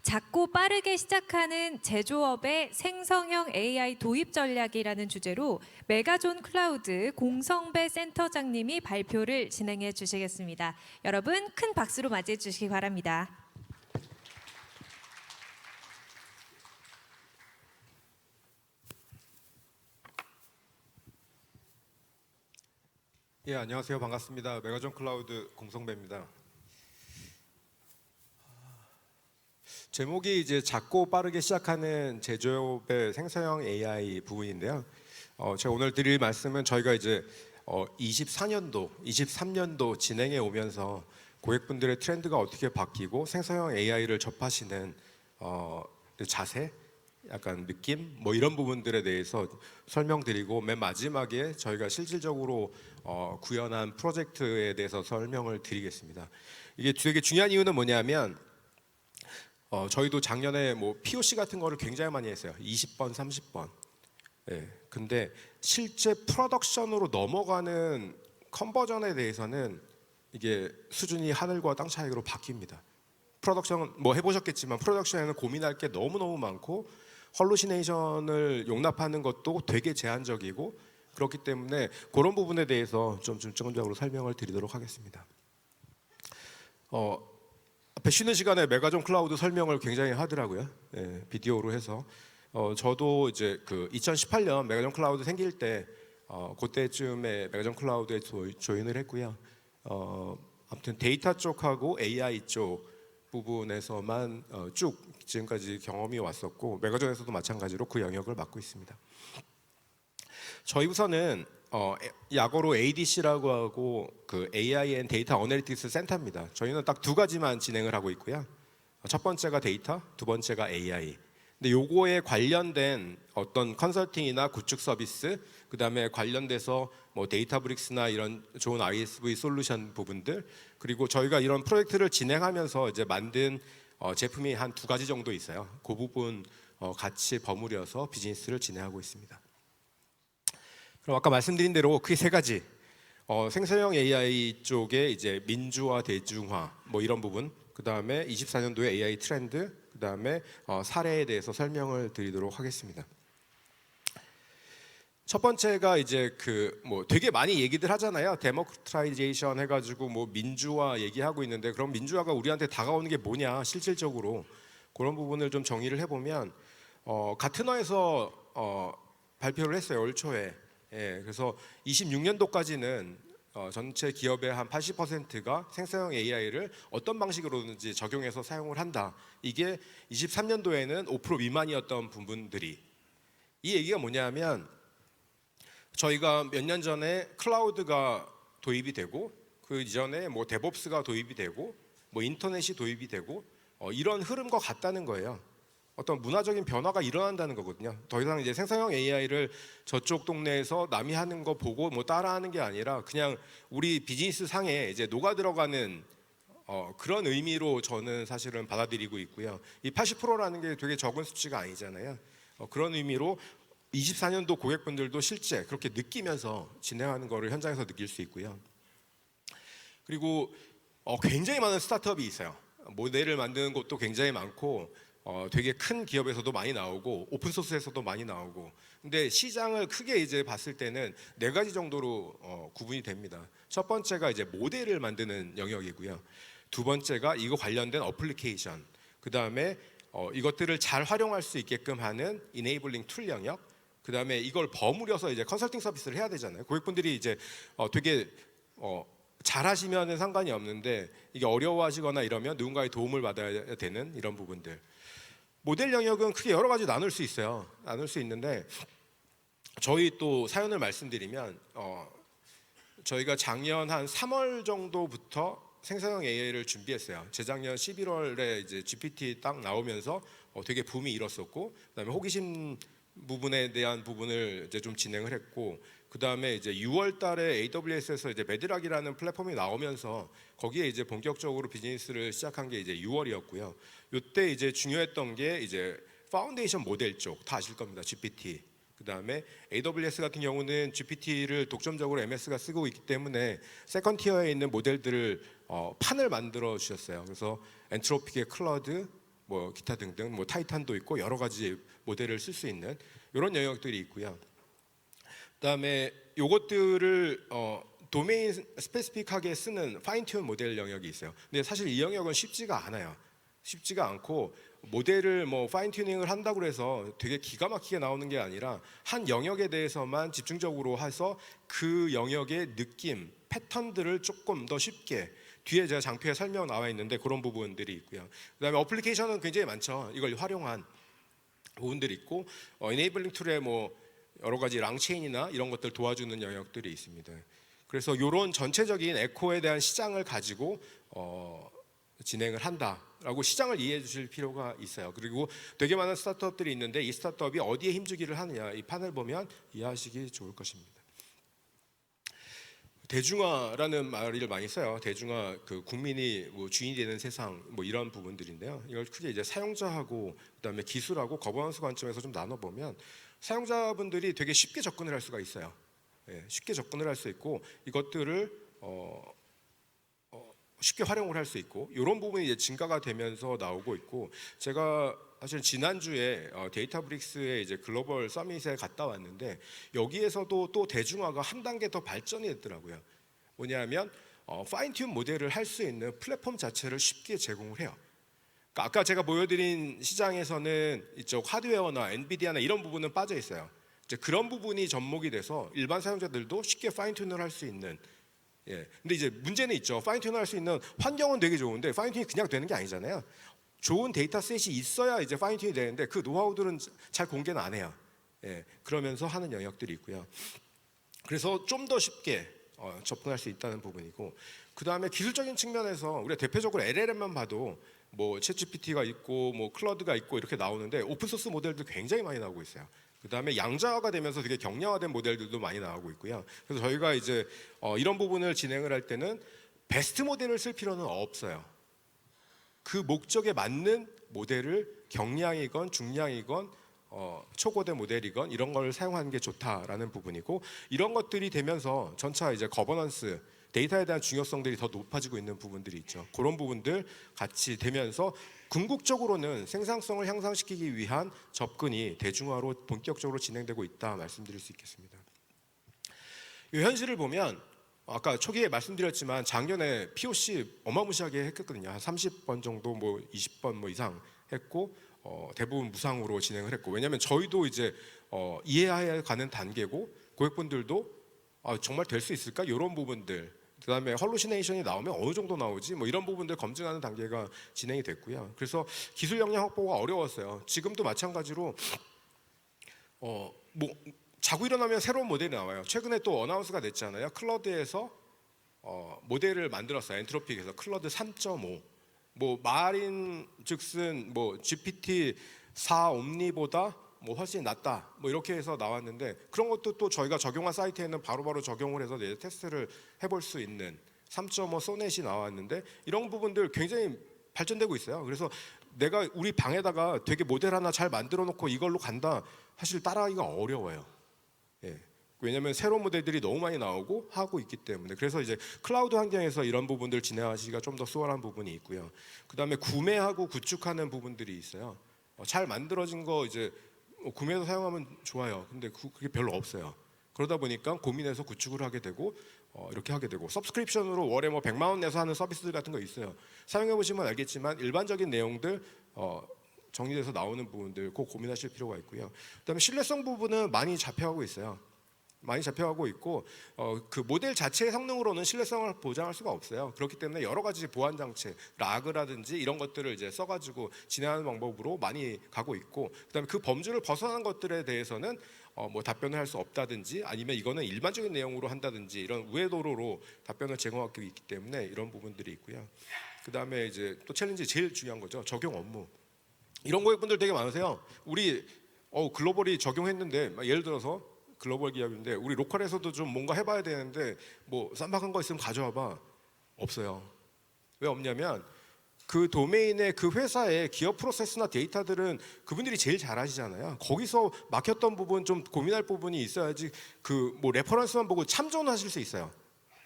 작고 빠르게 시작하는 제조업의 생성형 AI 도입 전략이라는 주제로 메가존 클라우드 공성배 센터장님이 발표를 진행해 주시겠습니다. 여러분 큰 박수로 맞이해 주시기 바랍니다. 예, 안녕하세요. 반갑습니다. 메가존 클라우드 공성배입니다. 제목이 이제 작고 빠르게 시작하는 제조업의 생성형 AI 부분인데요. 제가 오늘 드릴 말씀은 저희가 이제 24년도, 23년도 진행해 오면서 고객분들의 트렌드가 어떻게 바뀌고 생성형 AI를 접하시는 자세, 약간 느낌, 뭐 이런 부분들에 대해서 설명드리고 맨 마지막에 저희가 실질적으로 구현한 프로젝트에 대해서 설명을 드리겠습니다. 이게 되게 중요한 이유는 뭐냐면 저희도 작년에 뭐 POC 같은 거를 굉장히 많이 했어요. 20번, 30번. 예. 근데 실제 프로덕션으로 넘어가는 컨버전에 대해서는 이게 수준이 하늘과 땅 차이로 바뀝니다. 프로덕션 뭐 해보셨겠지만 프로덕션에는 고민할 게 너무너무 많고 헐루시네이션을 용납하는 것도 되게 제한적이고 그렇기 때문에 그런 부분에 대해서 좀 중점적으로 설명을 드리도록 하겠습니다. 앞에 쉬는 시간에 메가존 클라우드 설명을 굉장히 하더라고요. 예, 비디오로 해서. 저도 이제 그 2018년 메가존 클라우드 생길 때 그때쯤에 메가존 클라우드에 조인을 했고요. 아무튼 데이터 쪽하고 AI 쪽 부분에서만 쭉 지금까지 경험이 왔었고 메가존에서도 마찬가지로 그 영역을 맡고 있습니다. 저희 부서는 약어로 ADC라고 하고 그 AI 앤 데이터 어널리틱스 센터입니다. 저희는 딱 두 가지만 진행을 하고 있고요. 첫 번째가 데이터, 두 번째가 AI. 근데 요거에 관련된 어떤 컨설팅이나 구축 서비스, 그다음에 관련돼서 뭐 데이터브릭스나 이런 좋은 ISV 솔루션 부분들, 그리고 저희가 이런 프로젝트를 진행하면서 이제 만든 제품이 한 두 가지 정도 있어요. 그 부분 같이 버무려서 비즈니스를 진행하고 있습니다. 그럼 아까 말씀드린 대로 크게 세 가지 생성형 AI 쪽에 이제 민주화, 대중화 뭐 이런 부분, 그 다음에 24년도의 AI 트렌드, 그 다음에 사례에 대해서 설명을 드리도록 하겠습니다. 첫 번째가 이제 그 뭐 되게 많이 얘기들 하잖아요. 데모크라타이제이션 해가지고 뭐 민주화 얘기하고 있는데 그럼 민주화가 우리한테 다가오는 게 뭐냐 실질적으로 그런 부분을 좀 정리를 해보면 가트너에서 발표를 했어요 올 초에. 예, 그래서 26년도까지는 전체 기업의 한 80%가 생성형 AI를 어떤 방식으로든지 적용해서 사용을 한다. 이게 23년도에는 5% 미만이었던 부분들이 이 얘기가 뭐냐면 저희가 몇 년 전에 클라우드가 도입이 되고 그 이전에 뭐 데브옵스가 도입이 되고 뭐 인터넷이 도입이 되고 이런 흐름과 같다는 거예요. 어떤 문화적인 변화가 일어난다는 거거든요. 더 이상 이제 생성형 AI를 저쪽 동네에서 남이 하는 거 보고 뭐 따라하는 게 아니라 그냥 우리 비즈니스 상에 이제 녹아 들어가는 그런 의미로 저는 사실은 받아들이고 있고요. 이 80%라는 게 되게 적은 수치가 아니잖아요. 그런 의미로 24년도 고객분들도 실제 그렇게 느끼면서 진행하는 거를 현장에서 느낄 수 있고요. 그리고 굉장히 많은 스타트업이 있어요. 모델을 만드는 곳도 굉장히 많고 되게 큰 기업에서도 많이 나오고 오픈소스에서도 많이 나오고 근데 시장을 크게 이제 봤을 때는 네 가지 정도로 구분이 됩니다. 첫 번째가 이제 모델을 만드는 영역이고요. 두 번째가 이거 관련된 어플리케이션, 그 다음에 이것들을 잘 활용할 수 있게끔 하는 이네이블링 툴 영역, 그 다음에 이걸 버무려서 이제 컨설팅 서비스를 해야 되잖아요. 고객분들이 이제 되게 잘하시면은 상관이 없는데 이게 어려워하시거나 이러면 누군가의 도움을 받아야 되는 이런 부분들. 모델 영역은 크게 여러 가지 나눌 수 있어요. 나눌 수 있는데 저희 또 사연을 말씀드리면 저희가 작년 한 3월 정도부터 생성형 AI를 준비했어요. 재작년 11월에 이제 GPT 딱 나오면서 되게 붐이 일었었고, 그다음에 호기심 부분에 대한 부분을 이제 좀 진행을 했고, 그 다음에 이제 6월달에 AWS에서 이제 매드락이라는 플랫폼이 나오면서 거기에 이제 본격적으로 비즈니스를 시작한 게 이제 6월이었고요. 이때 이제 중요했던 게 이제 파운데이션 모델 쪽 다 아실 겁니다. GPT. 그 다음에 AWS 같은 경우는 GPT를 독점적으로 MS가 쓰고 있기 때문에 세컨 티어에 있는 모델들을 판을 만들어 주셨어요. 그래서 엔트로픽의 클러드, 뭐 기타 등등 뭐 타이탄도 있고 여러 가지 모델을 쓸 수 있는 이런 영역들이 있고요. 그다음에 요것들을 도메인 스페시픽하게 쓰는 파인 튠 모델 영역이 있어요. 근데 사실 이 영역은 쉽지가 않아요. 쉽지가 않고 모델을 뭐 파인 튜닝을 한다고 해서 되게 기가 막히게 나오는 게 아니라 한 영역에 대해서만 집중적으로 해서 그 영역의 느낌, 패턴들을 조금 더 쉽게 뒤에 제가 장표에 설명 나와 있는데 그런 부분들이 있고요. 그다음에 어플리케이션은 굉장히 많죠. 이걸 활용한 부분들이 있고 이네이블링 툴에 뭐 여러 가지 랑체인이나 이런 것들 도와주는 영역들이 있습니다. 그래서 이런 전체적인 에코에 대한 시장을 가지고 진행을 한다라고 시장을 이해해 주실 필요가 있어요. 그리고 되게 많은 스타트업들이 있는데 이 스타트업이 어디에 힘주기를 하느냐 이 판을 보면 이해하시기 좋을 것입니다. 대중화라는 말을 많이 써요. 대중화, 그 국민이 뭐 주인이 되는 세상 뭐 이런 부분들인데요. 이걸 크게 이제 사용자하고 그다음에 기술하고 거버넌스 관점에서 좀 나눠보면 사용자분들이 되게 쉽게 접근을 할 수가 있어요. 쉽게 접근을 할 수 있고 이것들을 쉽게 활용을 할 수 있고 이런 부분이 이제 증가가 되면서 나오고 있고 제가 사실 지난주에 데이터브릭스의 이제 글로벌 서밋에 갔다 왔는데 여기에서도 또 대중화가 한 단계 더 발전이 됐더라고요. 뭐냐면 파인 튠 모델을 할 수 있는 플랫폼 자체를 쉽게 제공을 해요. 그러니까 아까 제가 보여드린 시장에서는 이쪽 하드웨어나 엔비디아나 이런 부분은 빠져 있어요. 이제 그런 부분이 접목이 돼서 일반 사용자들도 쉽게 파인 튠을 할 수 있는. 근데 이제 문제는 있죠. 파인 튠을 할 수 있는 환경은 되게 좋은데 파인 튠이 그냥 되는 게 아니잖아요. 좋은 데이터셋이 있어야 이제 파인 튠이 되는데 그 노하우들은 잘 공개는 안 해요. 그러면서 하는 영역들이 있고요. 그래서 좀 더 쉽게 접근할 수 있다는 부분이고, 그 다음에 기술적인 측면에서 우리가 대표적으로 LLM만 봐도 뭐 챗GPT가 있고 뭐 클라우드가 있고 이렇게 나오는데 오픈 소스 모델도 굉장히 많이 나오고 있어요. 그 다음에 양자화가 되면서 되게 경량화된 모델들도 많이 나오고 있고요. 그래서 저희가 이제 이런 부분을 진행을 할 때는 베스트 모델을 쓸 필요는 없어요. 그 목적에 맞는 모델을 경량이건 중량이건 초고대 모델이건 이런 걸 사용하는 게 좋다라는 부분이고, 이런 것들이 되면서 전차 이제 거버넌스 데이터에 대한 중요성들이 더 높아지고 있는 부분들이 있죠. 그런 부분들 같이 되면서 궁극적으로는 생산성을 향상시키기 위한 접근이 대중화로 본격적으로 진행되고 있다 말씀드릴 수 있겠습니다. 이 현실을 보면 아까 초기에 말씀드렸지만 작년에 POC 어마무시하게 했거든요. 한 30번 정도, 뭐 20번 뭐 이상 했고 대부분 무상으로 진행을 했고, 왜냐하면 저희도 이제 이해해 가는 단계고 고객분들도 정말 될 수 있을까 이런 부분들, 그다음에 헐루시네이션이 나오면 어느 정도 나오지 뭐 이런 부분들 검증하는 단계가 진행이 됐고요. 그래서 기술 역량 확보가 어려웠어요. 지금도 마찬가지로 뭐 자고 일어나면 새로운 모델이 나와요. 최근에 또 어나운스가 됐잖아요. 클러드에서 모델을 만들었어요. 엔트로픽에서 클러드 3.5. 뭐 말인즉슨 뭐 GPT-4 옴니보다 뭐 훨씬 낫다 뭐 이렇게 해서 나왔는데, 그런 것도 또 저희가 적용한 사이트에는 바로바로 적용을 해서 내 테스트를 해볼 수 있는 3.5 소넷이 나왔는데, 이런 부분들 굉장히 발전되고 있어요. 그래서 내가 우리 방에다가 되게 모델 하나 잘 만들어 놓고 이걸로 간다, 사실 따라하기가 어려워요. 왜냐하면 새로운 모델들이 너무 많이 나오고 하고 있기 때문에. 그래서 이제 클라우드 환경에서 이런 부분들 진행하시기가 좀 더 수월한 부분이 있고요. 그 다음에 구매하고 구축하는 부분들이 있어요. 잘 만들어진 거 이제 구매해서 사용하면 좋아요. 근데 그게 별로 없어요. 그러다 보니까 고민해서 구축을 하게 되고 이렇게 하게 되고, 서브스크립션으로 월에 뭐 100만 원 내서 하는 서비스들 같은 거 있어요. 사용해 보시면 알겠지만 일반적인 내용들 정리돼서 나오는 부분들 꼭 고민하실 필요가 있고요. 그다음에 신뢰성 부분은 많이 잡혀가고 있어요. 많이 잡혀가고 있고 그 모델 자체의 성능으로는 신뢰성을 보장할 수가 없어요. 그렇기 때문에 여러 가지 보안 장치, 라그라든지 이런 것들을 이제 써가지고 진행하는 방법으로 많이 가고 있고, 그다음에 그 범주를 벗어난 것들에 대해서는 뭐 답변을 할 수 없다든지 아니면 이거는 일반적인 내용으로 한다든지 이런 우회도로로 답변을 제공하고 있기 때문에 이런 부분들이 있고요. 그다음에 이제 또 챌린지 제일 중요한 거죠. 적용 업무. 이런 고객분들 되게 많으세요. 우리 글로벌이 적용했는데 예를 들어서 글로벌 기업인데 우리 로컬에서도 좀 뭔가 해봐야 되는데 뭐 쌈박한 거 있으면 가져와봐. 없어요. 왜 없냐면 그 도메인의 그 회사의 기업 프로세스나 데이터들은 그분들이 제일 잘 아시잖아요. 거기서 막혔던 부분, 좀 고민할 부분이 있어야지 그 뭐 레퍼런스만 보고 참조하실 수 있어요.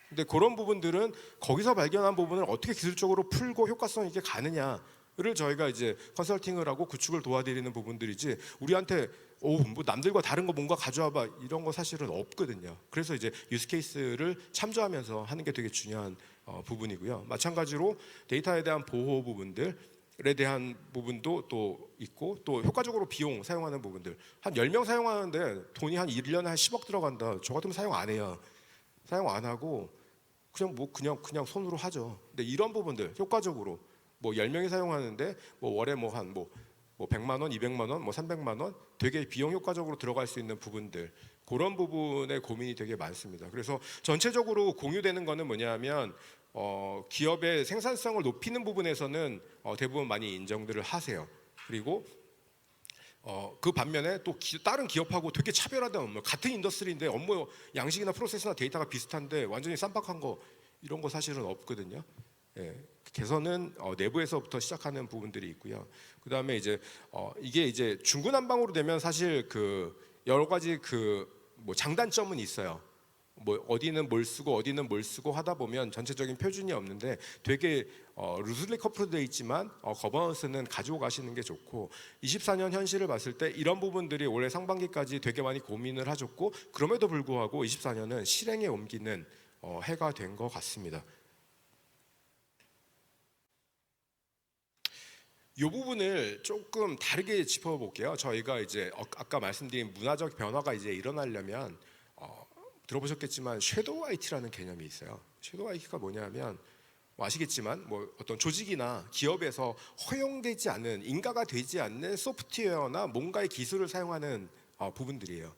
근데 그런 부분들은 거기서 발견한 부분을 어떻게 기술적으로 풀고 효과성 있게 가느냐, 를 저희가 이제 컨설팅을 하고 구축을 도와드리는 부분들이지 우리한테 뭐 남들과 다른 거 뭔가 가져와봐 이런 거 사실은 없거든요. 그래서 이제 유스케이스를 참조하면서 하는 게 되게 중요한 부분이고요. 마찬가지로 데이터에 대한 보호 부분들에 대한 부분도 또 있고 또 효과적으로 비용 사용하는 부분들 한 10명 사용하는데 돈이 한 1년에 한 10억 들어간다. 저 같으면 사용 안 해요. 사용 안 하고 그냥 손으로 하죠. 근데 이런 부분들 효과적으로 뭐 10명이 사용하는데 뭐 월에 뭐 한 뭐 100만 원, 200만 원, 뭐 300만 원 되게 비용 효과적으로 들어갈 수 있는 부분들 그런 부분에 고민이 되게 많습니다. 그래서 전체적으로 공유되는 거는 뭐냐면 기업의 생산성을 높이는 부분에서는 대부분 많이 인정들을 하세요. 그리고 그 반면에 또 다른 기업하고 되게 차별화된 업무 같은 인더스트리인데 업무 양식이나 프로세스나 데이터가 비슷한데 완전히 쌈박한 거 이런 거 사실은 없거든요. 예, 개선은 내부에서부터 시작하는 부분들이 있고요. 그 다음에 이게 이제 중구난방으로 되면 사실 그 여러 가지 뭐 장단점은 있어요. 뭐 어디는 뭘 쓰고 어디는 뭘 쓰고 하다 보면 전체적인 표준이 없는데 되게 루즈리 커플되어 있지만 거버넌스는 가지고 가시는 게 좋고 24년 현실을 봤을 때 이런 부분들이 올해 상반기까지 되게 많이 고민을 하셨고 그럼에도 불구하고 24년은 실행에 옮기는 해가 된 것 같습니다. 이 부분을 조금 다르게 짚어볼게요. 저희가 이제 아까 말씀드린 문화적 변화가 이제 일어나려면 들어보셨겠지만 섀도우 IT라는 개념이 있어요. 섀도우 IT가 뭐냐면 뭐 아시겠지만 뭐 어떤 조직이나 기업에서 허용되지 않은 인가가 되지 않는 소프트웨어나 뭔가의 기술을 사용하는 부분들이에요.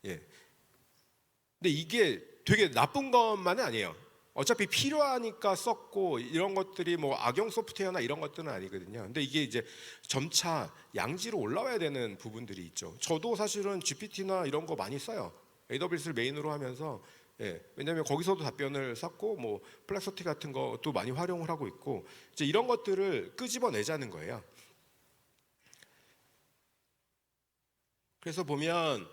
예. 근데 이게 되게 나쁜 것만은 아니에요. 어차피 필요하니까 썼고 이런 것들이 뭐 악용 소프트웨어나 이런 것들은 아니거든요. 근데 이게 이제 점차 양지로 올라와야 되는 부분들이 있죠. 저도 사실은 GPT나 이런 거 많이 써요. AWS를 메인으로 하면서 왜냐하면 거기서도 답변을 썼고 뭐 플렉서티 같은 것도 많이 활용을 하고 있고 이제 이런 것들을 끄집어내자는 거예요. 그래서 보면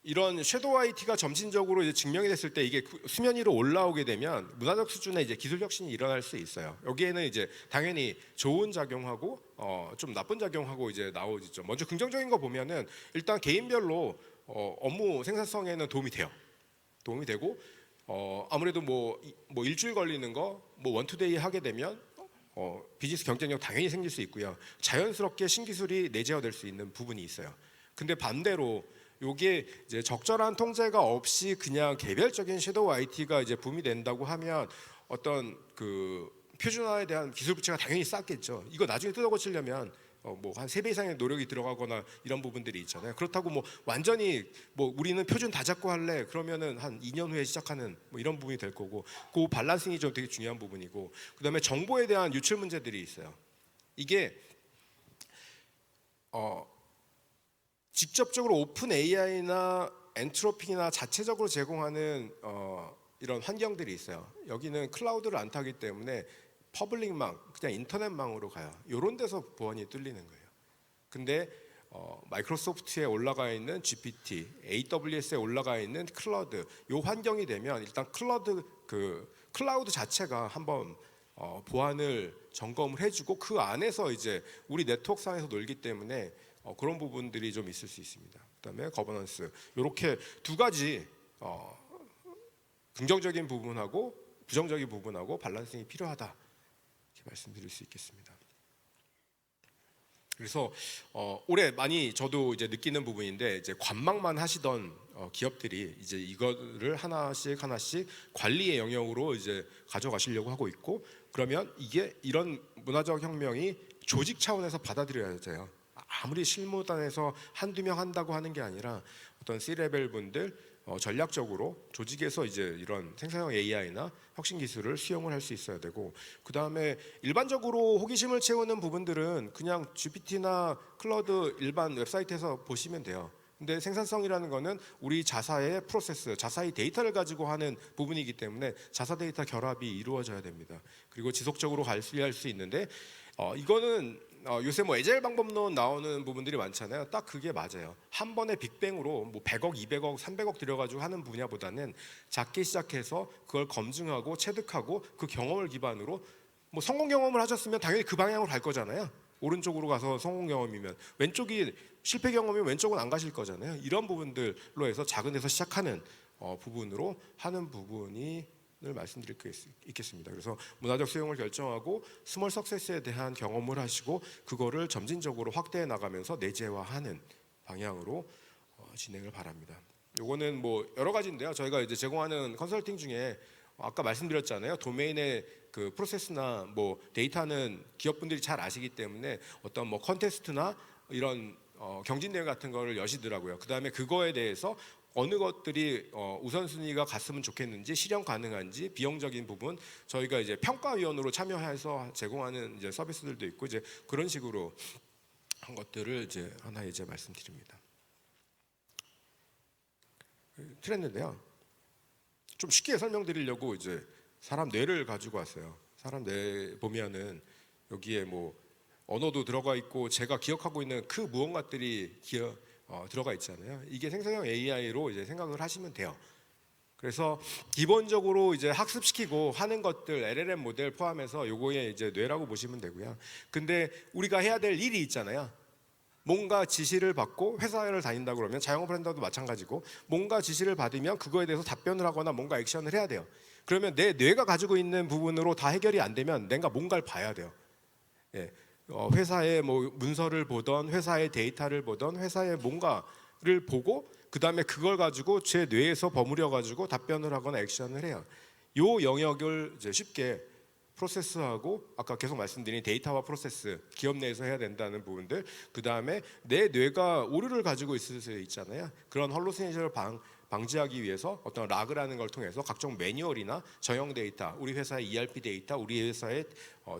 이런 섀도우 IT가 점진적으로 이제 증명이 됐을 때 이게 수면 위로 올라오게 되면 문화적 수준의 이제 기술 혁신이 일어날 수 있어요. 여기에는 이제 당연히 좋은 작용하고 좀 나쁜 작용하고 이제 나오죠. 먼저 긍정적인 거 보면은 일단 개인별로 업무 생산성에는 도움이 돼요. 도움이 되고 아무래도 뭐 일주일 걸리는 거 뭐 원투데이 하게 되면 비즈니스 경쟁력 당연히 생길 수 있고요. 자연스럽게 신기술이 내재화될 수 있는 부분이 있어요. 근데 반대로 요게 이제 적절한 통제가 없이 그냥 개별적인 섀도우 IT가 이제 붐이 된다고 하면 어떤 그 표준화에 대한 기술 부채가 당연히 쌓겠죠. 이거 나중에 뜯어고치려면 뭐 한 3배 이상의 노력이 들어가거나 이런 부분들이 있잖아요. 그렇다고 뭐 완전히 뭐 우리는 표준 다 잡고 할래 그러면은 한 2년 후에 시작하는 뭐 이런 부분이 될 거고 그 밸런싱이 좀 되게 중요한 부분이고 그다음에 정보에 대한 유출 문제들이 있어요. 이게 직접적으로 오픈 AI나 엔트로피나 자체적으로 제공하는 이런 환경들이 있어요. 여기는 클라우드를 안 타기 때문에 퍼블릭망, 그냥 인터넷망으로 가요. 이런 데서 보안이 뚫리는 거예요. 근데 마이크로소프트에 올라가 있는 GPT, AWS에 올라가 있는 클라우드, 이 환경이 되면 일단 클라우드 자체가 한번 보안을 점검을 해주고 그 안에서 이제 우리 네트워크상에서 놀기 때문에 그런 부분들이 좀 있을 수 있습니다. 그다음에 거버넌스 이렇게 두 가지 긍정적인 부분하고 부정적인 부분하고 밸런싱이 필요하다 이렇게 말씀드릴 수 있겠습니다. 그래서 올해 많이 저도 이제 느끼는 부분인데 이제 관망만 하시던 기업들이 이제 이거를 하나씩 관리의 영역으로 이제 가져가시려고 하고 있고 그러면 이게 이런 문화적 혁명이 조직 차원에서 받아들여야 돼요. 아무리 실무단에서 한두 명 한다고 하는 게 아니라 어떤 C-레벨 분들 전략적으로 조직에서 이제 이런 생성형 AI나 혁신 기술을 수용을 할 수 있어야 되고 그 다음에 일반적으로 호기심을 채우는 부분들은 그냥 GPT나 클라우드 일반 웹사이트에서 보시면 돼요. 근데 생산성이라는 거는 우리 자사의 프로세스, 자사의 데이터를 가지고 하는 부분이기 때문에 자사 데이터 결합이 이루어져야 됩니다. 그리고 지속적으로 관리할 수 있는데 이거는 요새 뭐 에자일 방법론 나오는 부분들이 많잖아요. 딱 그게 맞아요. 한 번에 빅뱅으로 뭐 100억, 200억, 300억 들여가지고 하는 분야보다는 작게 시작해서 그걸 검증하고 체득하고 그 경험을 기반으로 뭐 성공 경험을 하셨으면 당연히 그 방향으로 갈 거잖아요. 오른쪽으로 가서 성공 경험이면 왼쪽이 실패 경험이면 왼쪽은 안 가실 거잖아요. 이런 부분들로 해서 작은 데서 시작하는 부분으로 하는 부분을 말씀드릴 수 있겠습니다. 그래서 문화적 수용을 결정하고 스몰 석세스에 대한 경험을 하시고 그거를 점진적으로 확대해 나가면서 내재화하는 방향으로 진행을 바랍니다. 요거는 뭐 여러 가지인데요. 저희가 이제 제공하는 컨설팅 중에 아까 말씀드렸잖아요. 도메인의 그 프로세스나 뭐 데이터는 기업분들이 잘 아시기 때문에 어떤 뭐 컨테스트나 이런 경진 대회 같은 거를 여시더라고요. 그다음에 그거에 대해서 어느 것들이 우선순위가 갔으면 좋겠는지, 실현 가능한지, 비용적인 부분 저희가 이제 평가위원으로 참여해서 제공하는 이제 서비스들도 있고 이제 그런 식으로 한 것들을 이제 하나 이제 말씀드립니다. 트렌드인데요. 좀 쉽게 설명드리려고 이제 사람 뇌를 가지고 왔어요. 사람 뇌 보면은 여기에 뭐 언어도 들어가 있고 제가 기억하고 있는 그 무언가들이 들어가 있잖아요. 이게 생성형 AI로 이제 생각을 하시면 돼요. 그래서 기본적으로 이제 학습시키고 하는 것들 LLM 모델 포함해서 요거에 이제 뇌라고 보시면 되고요. 근데 우리가 해야 될 일이 있잖아요. 뭔가 지시를 받고 회사를 다닌다 그러면 자영업 브랜드도 마찬가지고 뭔가 지시를 받으면 그거에 대해서 답변을 하거나 뭔가 액션을 해야 돼요. 그러면 내 뇌가 가지고 있는 부분으로 다 해결이 안 되면 내가 뭔가를 봐야 돼요. 예. 회사의 뭐 문서를 보던 회사의 데이터를 보던 회사의 뭔가를 보고 그 다음에 그걸 가지고 제 뇌에서 버무려 가지고 답변을 하거나 액션을 해요. 요 영역을 이제 쉽게 프로세스하고 아까 계속 말씀드린 데이터와 프로세스 기업 내에서 해야 된다는 부분들 그 다음에 내 뇌가 오류를 가지고 있을 수 있잖아요. 그런 헐루시네이션을 방지하기 위해서 어떤 라그라는 걸 통해서 각종 매뉴얼이나 저형 데이터, 우리 회사의 ERP 데이터, 우리 회사의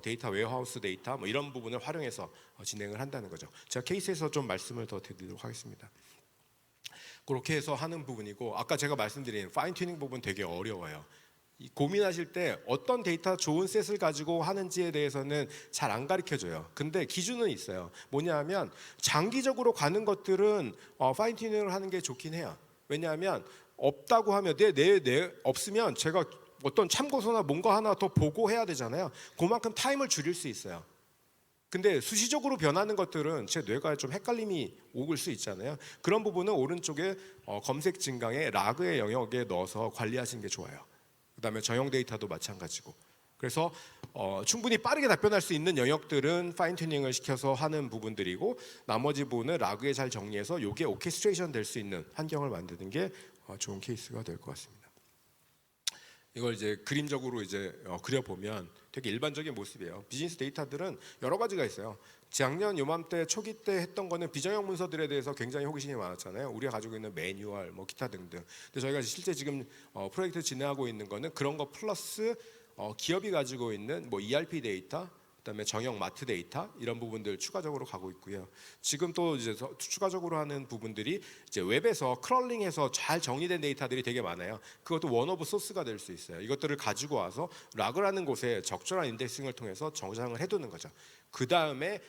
데이터 웨어하우스 데이터 뭐 이런 부분을 활용해서 진행을 한다는 거죠. 제가 케이스에서 좀 말씀을 더 드리도록 하겠습니다. 그렇게 해서 하는 부분이고 아까 제가 말씀드린 파인 튜닝 부분 되게 어려워요. 고민하실 때 어떤 데이터 좋은 셋을 가지고 하는지에 대해서는 잘 안 가르쳐줘요. 근데 기준은 있어요. 뭐냐면 장기적으로 가는 것들은 파인 튜닝을 하는 게 좋긴 해요. 왜냐하면 없다고 하면 없으면 제가 어떤 참고서나 뭔가 하나 더 보고 해야 되잖아요. 그만큼 타임을 줄일 수 있어요. 근데 수시적으로 변하는 것들은 제 뇌가 좀 헷갈림이 오글 수 있잖아요. 그런 부분은 오른쪽에 검색 진강의 라그의 영역에 넣어서 관리하시는 게 좋아요. 그다음에 저형 데이터도 마찬가지고. 그래서 충분히 빠르게 답변할 수 있는 영역들은 파인 튜닝을 시켜서 하는 부분들이고 나머지 부분은 라그에 잘 정리해서 이게 오케스트레이션 될 수 있는 환경을 만드는 게 좋은 케이스가 될 것 같습니다. 이걸 이제 그림적으로 이제 그려보면 되게 일반적인 모습이에요. 비즈니스 데이터들은 여러 가지가 있어요. 작년 요맘때 초기 때 했던 거는 비정형 문서들에 대해서 굉장히 호기심이 많았잖아요. 우리가 가지고 있는 매뉴얼, 뭐 기타 등등. 근데 저희가 실제 지금 프로젝트 진행하고 있는 거는 그런 거 플러스 기업이 가지고 있는 뭐 ERP 데이터, 그다음에 정형 마트 데이터 이런 부분들 추가적으로 가고 있고요. 지금 또 이제 추가적으로 하는 부분들이 이제 웹에서 크롤링해서 잘 정리된 데이터들이 되게 많아요. 그것도 원 오브 소스가 될 수 있어요. 이것들을 가지고 와서 라그라는 곳에 적절한 인덱싱을 통해서 저장을 해두는 거죠. 그 다음에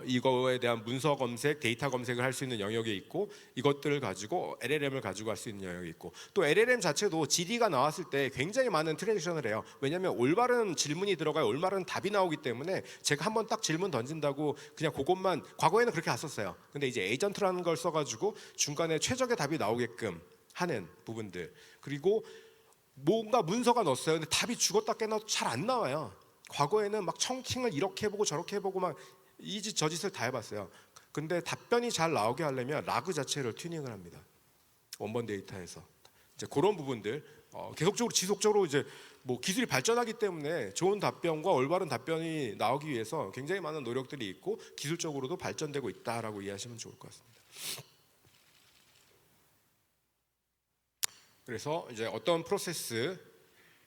이거에 대한 문서 검색, 데이터 검색을 할 수 있는 영역이 있고 이것들을 가지고 LLM을 가지고 할 수 있는 영역이 있고 또 LLM 자체도 GD가 나왔을 때 굉장히 많은 트랜지션을 해요. 왜냐하면 올바른 질문이 들어가야 올바른 답이 나오기 때문에 제가 한번 딱 질문 던진다고 그냥 그것만 과거에는 그렇게 갔었어요. 근데 이제 에이전트라는 걸 써가지고 중간에 최적의 답이 나오게끔 하는 부분들 그리고 뭔가 문서가 넣었어요. 근데 답이 죽었다 깨나도 잘 안 나와요. 과거에는 막 청킹을 이렇게 해보고 저렇게 해보고 막 이 짓 저 짓을 다 해봤어요. 근데 답변이 잘 나오게 하려면 라그 자체를 튜닝을 합니다. 원본 데이터에서 이제 그런 부분들 계속적으로 지속적으로 이제 뭐 기술이 발전하기 때문에 좋은 답변과 올바른 답변이 나오기 위해서 굉장히 많은 노력들이 있고 기술적으로도 발전되고 있다라고 이해하시면 좋을 것 같습니다. 그래서 이제 어떤 프로세스,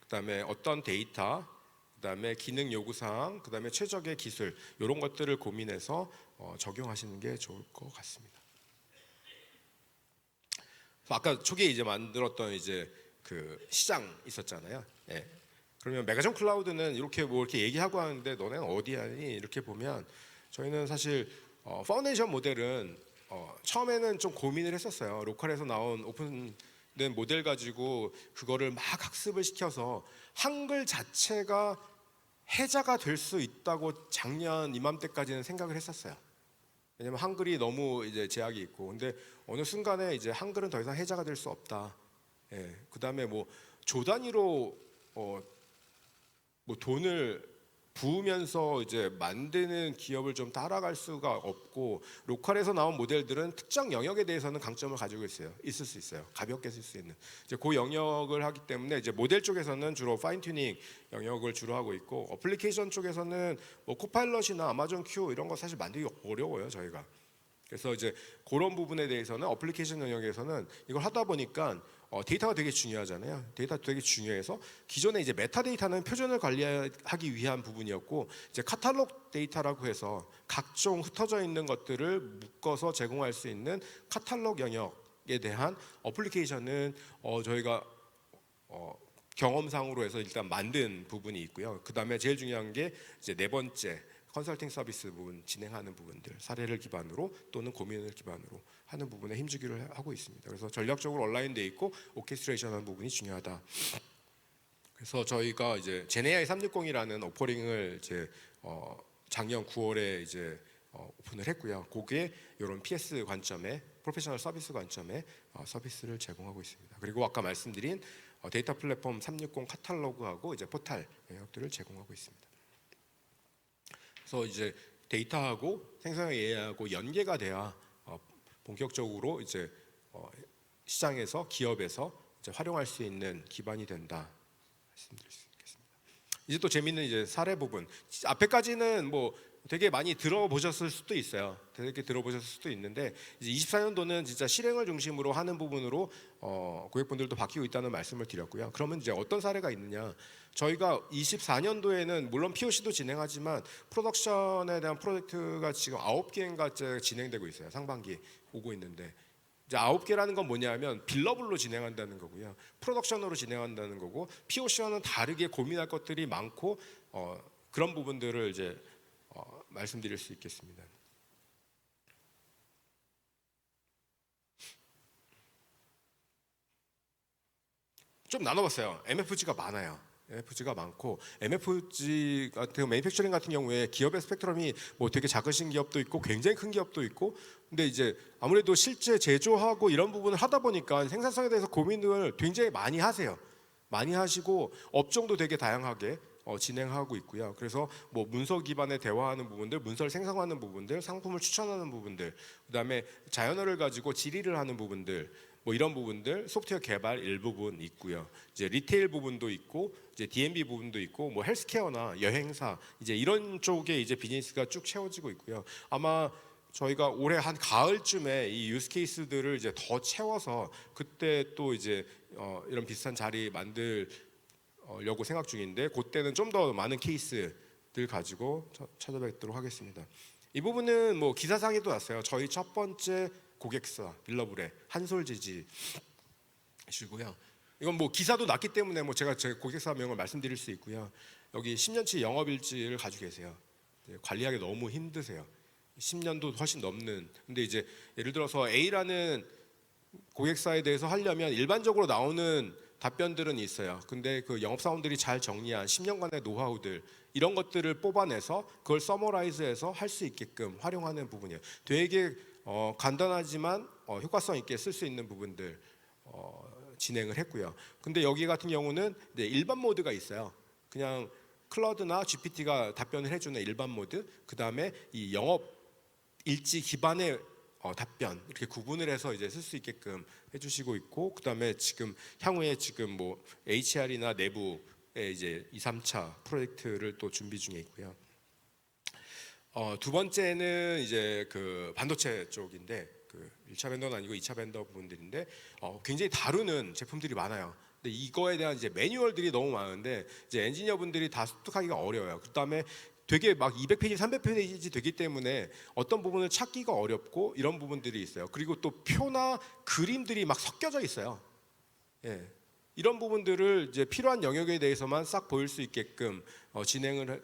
그다음에 어떤 데이터, 그다음에 기능 요구사항, 그다음에 최적의 기술 이런 것들을 고민해서 적용하시는 게 좋을 것 같습니다. 아까 초기에 이제 만들었던 이제 그 시장 있었잖아요. 예. 그러면 메가존 클라우드는 이렇게 뭐 이렇게 얘기하고 하는데 너네는 어디 하니? 이렇게 보면 저희는 사실 파운데이션 모델은 처음에는 좀 고민을 했었어요. 로컬에서 나온 오픈된 모델 가지고 그거를 막 학습을 시켜서 한글 자체가 해자가 될 수 있다고 작년 이맘때까지는 생각을 했었어요. 왜냐면 한글이 너무 이제 제약이 있고, 근데 어느 순간에 이제 한글은 더 이상 해자가 될 수 없다. 예, 그다음에 뭐 조 단위로 뭐 돈을 부으면서 이제 만드는 기업을 좀 따라갈 수가 없고, 로컬에서 나온 모델들은 특정 영역에 대해서는 강점을 가지고 있을 수 있어요. 가볍게 쓸 수 있는 이제 그 영역을 하기 때문에 이제 모델 쪽에서는 주로 파인 튜닝 영역을 주로 하고 있고, 어플리케이션 쪽에서는 뭐 코파일럿이나 아마존 큐 이런 거 사실 만들기 어려워요, 저희가. 그래서 이제 그런 부분에 대해서는 어플리케이션 영역에서는 이걸 하다 보니까 데이터가 되게 중요하잖아요. 데이터 되게 중요해서 기존에 이제 메타데이터는 표준을 관리하기 위한 부분이었고, 이제 카탈로그 데이터라고 해서 각종 흩어져 있는 것들을 묶어서 제공할 수 있는 카탈로그 영역에 대한 어플리케이션은 저희가 경험상으로 해서 일단 만든 부분이 있고요. 그 다음에 제일 중요한 게 이제 네 번째 컨설팅 서비스 부분 진행하는 부분들, 사례를 기반으로 또는 고민을 기반으로 하는 부분에 힘주기를 하고 있습니다. 그래서 전략적으로 온라인돼 있고 오케스트레이션하는 부분이 중요하다. 그래서 저희가 이제 제네아이 360이라는 오퍼링을 이제 작년 9월에 이제 오픈을 했고요. 거기에 이런 PS 관점에, 프로페셔널 서비스 관점에 서비스를 제공하고 있습니다. 그리고 아까 말씀드린 데이터 플랫폼 360 카탈로그하고 이제 포탈 영역들을 제공하고 있습니다. 그래서 이제 데이터하고 생성형 AI하고 연계가 돼야 본격적으로 이제 시장에서, 기업에서 이제 활용할 수 있는 기반이 된다 말씀드릴 수 있겠습니다. 이제 또 재밌는 이제 사례 부분. 앞에까지는 뭐 되게 많이 들어보셨을 수도 있어요. 되게 들어보셨을 수도 있는데, 이제 24년도는 진짜 실행을 중심으로 하는 부분으로 고객분들도 바뀌고 있다는 말씀을 드렸고요. 그러면 이제 어떤 사례가 있느냐? 저희가 24년도에는 물론 POC도 진행하지만 프로덕션에 대한 프로젝트가 지금 9개인가 진행되고 있어요. 상반기 오고 있는데, 이제 9개라는 건 뭐냐면 빌러블로 진행한다는 거고요. 프로덕션으로 진행한다는 거고, POC와는 다르게 고민할 것들이 많고 그런 부분들을 이제 말씀드릴 수 있겠습니다. 좀 나눠봤어요. MFG가 많아요. MFG가 많고, MFG 같은 매니팩처링 같은 경우에 기업의 스펙트럼이 뭐 되게 작으신 기업도 있고 굉장히 큰 기업도 있고, 근데 이제 아무래도 실제 제조하고 이런 부분을 하다 보니까 생산성에 대해서 고민을 굉장히 많이 하세요. 많이 하시고 업종도 되게 다양하게 진행하고 있고요. 그래서 뭐 문서 기반의 대화하는 부분들, 문서를 생성하는 부분들, 상품을 추천하는 부분들, 그다음에 자연어를 가지고 질의를 하는 부분들, 뭐 이런 부분들, 소프트웨어 개발 일부분 있고요. 이제 리테일 부분도 있고, 이제 D&B 부분도 있고, 뭐 헬스케어나 여행사, 이제 이런 쪽에 이제 비즈니스가 쭉 채워지고 있고요. 아마 저희가 올해 한 가을쯤에 이 유스 케이스들을 이제 더 채워서 그때 또 이제 이런 비슷한 자리 만들려고 생각 중인데, 그때는 좀 더 많은 케이스들 가지고 찾아뵙도록 하겠습니다. 이 부분은 뭐 기사상에도 났어요. 저희 첫 번째 고객사 빌러블의 한솔지지시고요. 이건 뭐 기사도 났기 때문에 뭐 제가 제 고객사 명을 말씀드릴 수 있고요. 여기 10년치 영업일지를 가지고 계세요. 관리하기 너무 힘드세요. 10년도 훨씬 넘는. 근데 이제 예를 들어서 A라는 고객사에 대해서 하려면 일반적으로 나오는 답변들은 있어요. 근데 그 영업사원들이 잘 정리한 10년간의 노하우들, 이런 것들을 뽑아내서 그걸 서머라이즈해서 할 수 있게끔 활용하는 부분이에요. 되게 간단하지만 효과성 있게 쓸 수 있는 부분들 진행을 했고요. 근데 여기 같은 경우는 이제 일반 모드가 있어요. 그냥 클라우드나 GPT가 답변을 해주는 일반 모드, 그 다음에 이 영업 일지 기반의 답변, 이렇게 구분을 해서 이제 쓸 수 있게끔 해주시고 있고, 그 다음에 지금 향후에 지금 뭐 HR이나 내부에 이제 2, 3차 프로젝트를 또 준비 중에 있고요. 두 번째는 이제 그 반도체 쪽인데, 그 1차 벤더는 아니고 2차 벤더 부분들인데 굉장히 다루는 제품들이 많아요. 근데 이거에 대한 이제 매뉴얼들이 너무 많은데 이제 엔지니어분들이 다 습득하기가 어려워요. 그다음에 되게 막 200페이지, 300페이지 되기 때문에 어떤 부분을 찾기가 어렵고 이런 부분들이 있어요. 그리고 또 표나 그림들이 막 섞여져 있어요. 예. 이런 부분들을 이제 필요한 영역에 대해서만 싹 보일 수 있게끔 진행을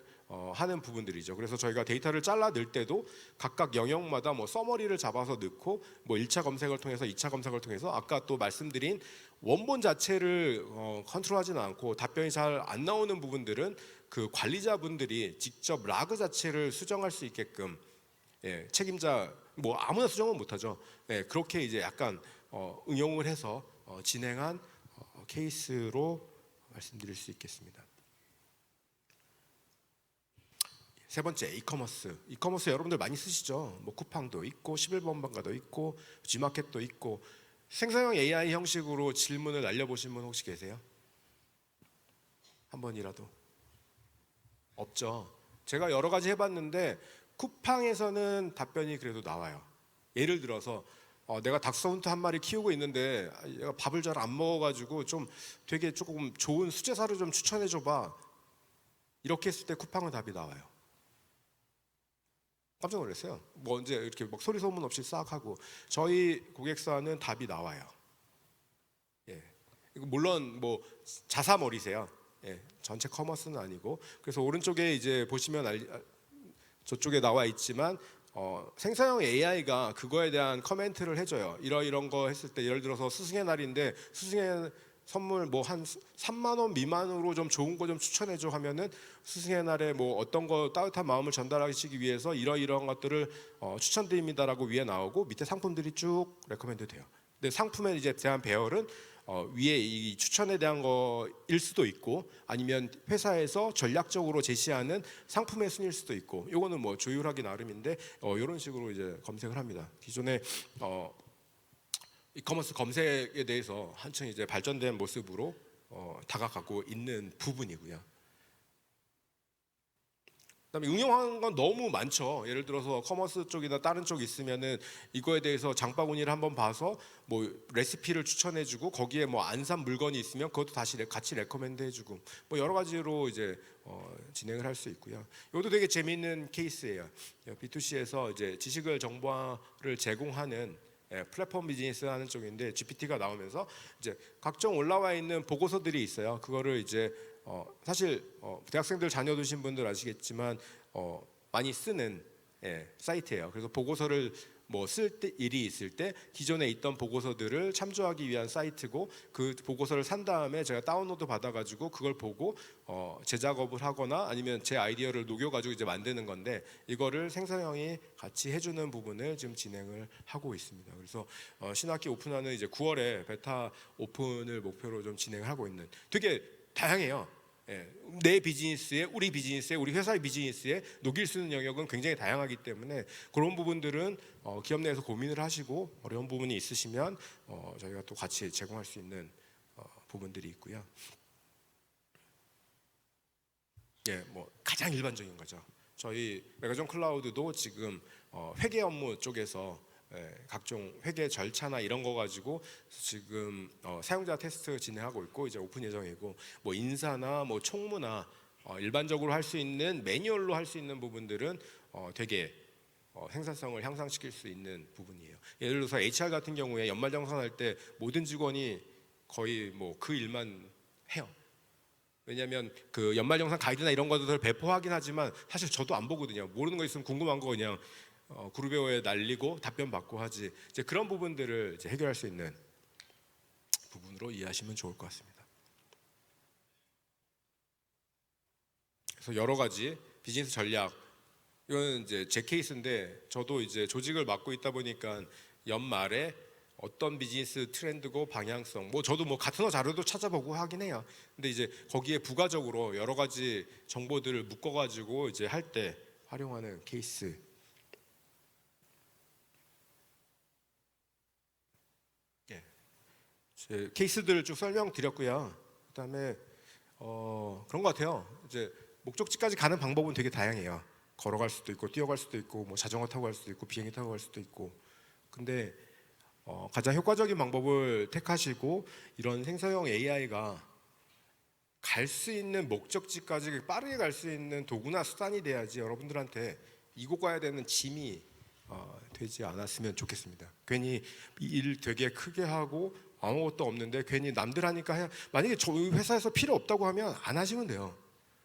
하는 부분들이죠. 그래서 저희가 데이터를 잘라 넣을 때도 각각 영역마다 뭐 서머리를 잡아서 넣고, 뭐 1차 검색을 통해서 2차 검색을 통해서 아까 또 말씀드린 원본 자체를 컨트롤하지는 않고 답변이 잘 안 나오는 부분들은 그 관리자분들이 직접 라그 자체를 수정할 수 있게끔 책임자 뭐 아무나 수정은 못하죠. 그렇게 이제 약간 응용을 해서 진행한 케이스로 말씀드릴 수 있겠습니다. 세 번째, 이커머스. 이커머스 여러분들 많이 쓰시죠? 뭐 쿠팡도 있고 11번방가도 있고 G마켓도 있고. 생성형 AI 형식으로 질문을 날려보신 분 혹시 계세요? 한 번이라도? 없죠. 제가 여러 가지 해봤는데 쿠팡에서는 답변이 그래도 나와요. 예를 들어서 내가 닥스훈트 한 마리 키우고 있는데 얘가 밥을 잘 안 먹어가지고 좀 되게 조금 좋은 수제사를 좀 추천해줘봐. 이렇게 했을 때 쿠팡은 답이 나와요. 깜짝 놀랐어요. 뭐 언제 이렇게 막 소리 소문 없이 싹 하고. 저희 고객사는 답이 나와요. 물론 뭐 자사몰이세요. 전체 커머스는 아니고. 그래서 오른쪽에 이제 보시면 저쪽에 나와 있지만 생성형 AI가 그거에 대한 커멘트를 해줘요. 이런 거 했을 때 예를 들어서 스승의 날인데 스승의 선물 뭐 한 3만 원 미만으로 좀 좋은 거 좀 추천해줘 하면은 스승의 날에 뭐 어떤 거 따뜻한 마음을 전달하시기 위해서 이런 것들을 추천드립니다라고 위에 나오고 밑에 상품들이 쭉 레커멘드 돼요. 근데 상품에 이제 대한 배열은 위에 이 추천에 대한 거일 수도 있고 아니면 회사에서 전략적으로 제시하는 상품의 순일 수도 있고 요거는 뭐 조율하기 나름인데 이런 식으로 이제 검색을 합니다. 기존에 이커머스 검색에 대해서 한층 이제 발전된 모습으로 다가가고 있는 부분이고요. 그다음에 응용한 건 너무 많죠. 예를 들어서 커머스 쪽이나 다른 쪽 있으면은 이거에 대해서 장바구니를 한번 봐서 뭐 레시피를 추천해주고 거기에 뭐 안 산 물건이 있으면 그것도 다시 같이 레커멘드해주고 뭐 여러 가지로 이제 진행을 할 수 있고요. 이것도 되게 재미있는 케이스예요. B2C에서 이제 지식을 정보화를 제공하는 플랫폼 비즈니스 하는 쪽인데 GPT가 나오면서 이제 각종 올라와 있는 보고서들이 있어요. 그거를 이제 사실 대학생들 자녀 두신 분들 아시겠지만 많이 쓰는 사이트예요. 그래서 보고서를 뭐 쓸 때 일이 있을 때 기존에 있던 보고서들을 참조하기 위한 사이트고 그 보고서를 산 다음에 제가 다운로드 받아가지고 그걸 보고 재작업을 하거나 아니면 제 아이디어를 녹여가지고 이제 만드는 건데 이거를 생성형이 같이 해주는 부분을 지금 진행을 하고 있습니다. 그래서 신학기 오픈하는 이제 9월에 베타 오픈을 목표로 좀 진행을 하고 있는 되게 다양해요. 내 비즈니스에 우리 비즈니스에 우리 회사의 비즈니스에 녹일 수 있는 영역은 굉장히 다양하기 때문에 그런 부분들은 기업 내에서 고민을 하시고 어려운 부분이 있으시면 저희가 또 같이 제공할 수 있는 부분들이 있고요. 뭐 가장 일반적인 거죠. 저희 메가존 클라우드도 지금 회계 업무 쪽에서 각종 회계 절차나 이런 거 가지고 지금 사용자 테스트 진행하고 있고 이제 오픈 예정이고 뭐 인사나 뭐 총무나 일반적으로 할 수 있는 매뉴얼로 할 수 있는 부분들은 되게 생산성을 향상시킬 수 있는 부분이에요. 예를 들어서 HR 같은 경우에 연말정산할 때 모든 직원이 거의 뭐 그 일만 해요. 왜냐하면 그 연말정산 가이드나 이런 것들을 배포하긴 하지만 사실 저도 안 보거든요. 모르는 거 있으면 궁금한 거 그냥 그룹에 날리고 답변 받고 하지. 이제 그런 부분들을 이제 해결할 수 있는 부분으로 이해하시면 좋을 것 같습니다. 그래서 여러 가지 비즈니스 전략 이건 이제 제 케이스인데 저도 이제 조직을 맡고 있다 보니까 연말에 어떤 비즈니스 트렌드고 방향성 뭐 저도 뭐 같은 자료도 찾아보고 하긴 해요. 근데 이제 거기에 부가적으로 여러 가지 정보들을 묶어가지고 이제 할 때 활용하는 케이스. 케이스들을 쭉 설명드렸고요. 그다음에 그런 것 같아요. 이제 목적지까지 가는 방법은 되게 다양해요. 걸어갈 수도 있고 뛰어갈 수도 있고 뭐 자전거 타고 갈 수도 있고 비행기 타고 갈 수도 있고. 근데 가장 효과적인 방법을 택하시고 이런 생성형 AI가 갈 수 있는 목적지까지 빠르게 갈 수 있는 도구나 수단이 돼야지 여러분들한테 이곳 가야 되는 짐이 되지 않았으면 좋겠습니다. 괜히 일 되게 크게 하고 아무것도 없는데 괜히 남들 하니까 만약에 저희 회사에서 필요 없다고 하면 안 하시면 돼요.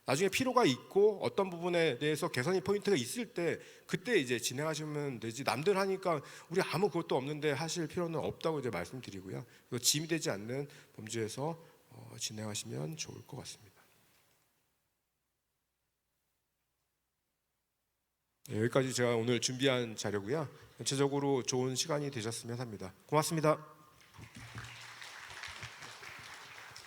나중에 필요가 있고 어떤 부분에 대해서 개선이 포인트가 있을 때 그때 이제 진행하시면 되지 남들 하니까 우리 아무 그것도 없는데 하실 필요는 없다고 이제 말씀드리고요. 짐이 되지 않는 범주에서 진행하시면 좋을 것 같습니다. 네, 여기까지 제가 오늘 준비한 자료고요. 전체적으로 좋은 시간이 되셨으면 합니다. 고맙습니다.